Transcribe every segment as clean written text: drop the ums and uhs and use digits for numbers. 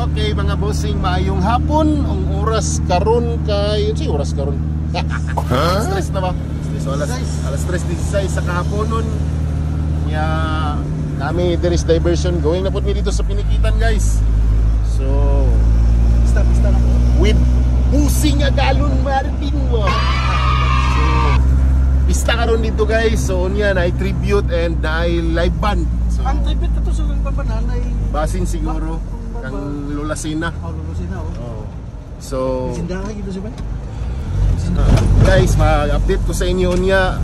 Okay mga bossing, maayong hapon. Ang oras karon kay si oras karon. Stress na ba? So alas 3:16 sa kahaponon. Nya kami there is diversion going na pud mi dito sa Pinikitan, guys. So Pista na po. With busing agalon Martin mo. So pista karon dito, guys. So unya na tribute and live band. So Ang tribute to sa pambananay. basin siguro kang Lola Sina. Lola Sina. Oh. So sindahan gito si ba? guys, mag-update ko sa inyo niya.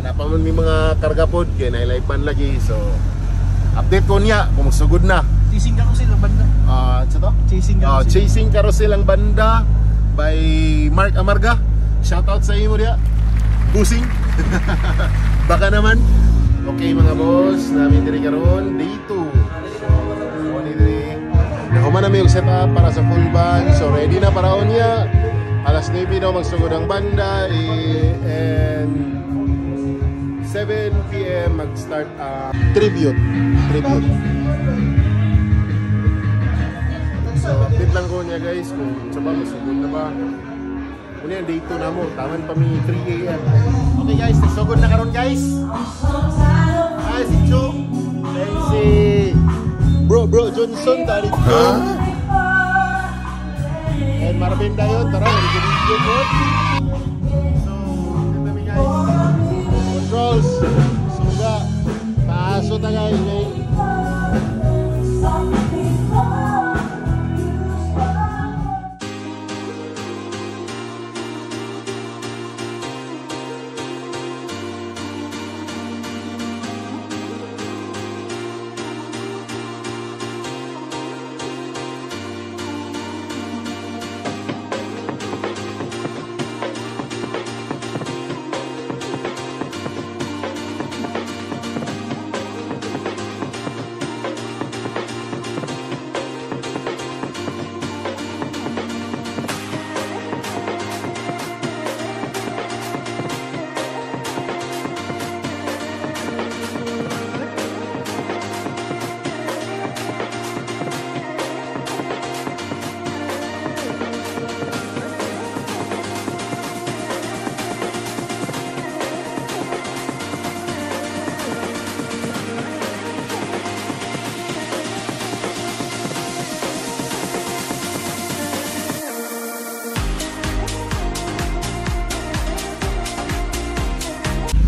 Napamon mi mga karga pod kay na-live band lagi. So update ko niya kung magsugod na. Chasing Carousel ang banda. Sa to? Chasing Carousel. Chasing Carousel ang banda by Mark Amarga. Shout out sa imo dia. Busing. Baka naman. Okay mga boss, namin diri karon dito. Nahuman namin yung setup para sa full band. So ready na para niya. Alas 9 daw magsugod ang banda and 7 PM mag-start tribute. So update lang ko niya, guys, kung sa ba masugod na ba. Kung yan, day 2 na mo, taman pa mi 3 AM. Okay guys, nagsugod na karon, guys. Hi, si Cho. And si Bro Johnson, dari ko. And Marvin dayon, tara, video ko. So, ito kami, guys. Controls, suga, paso ta, guys.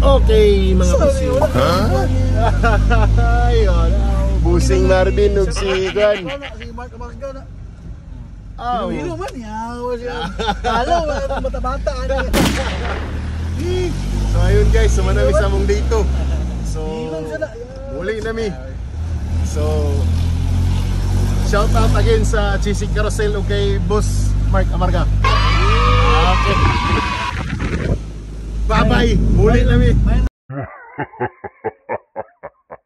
Okay, mga busing. Busing Marvin ug si Juan. Si Mark Amarga na. Hilo man yaw siya. Halo, bata-bata ani. So ayun, guys, sumanami sa mong dito. So muli na mi. So shout out again sa Chasing Carousel ug kay Boss Mark Amarga. Okay. Bye-bye. Muli na mi.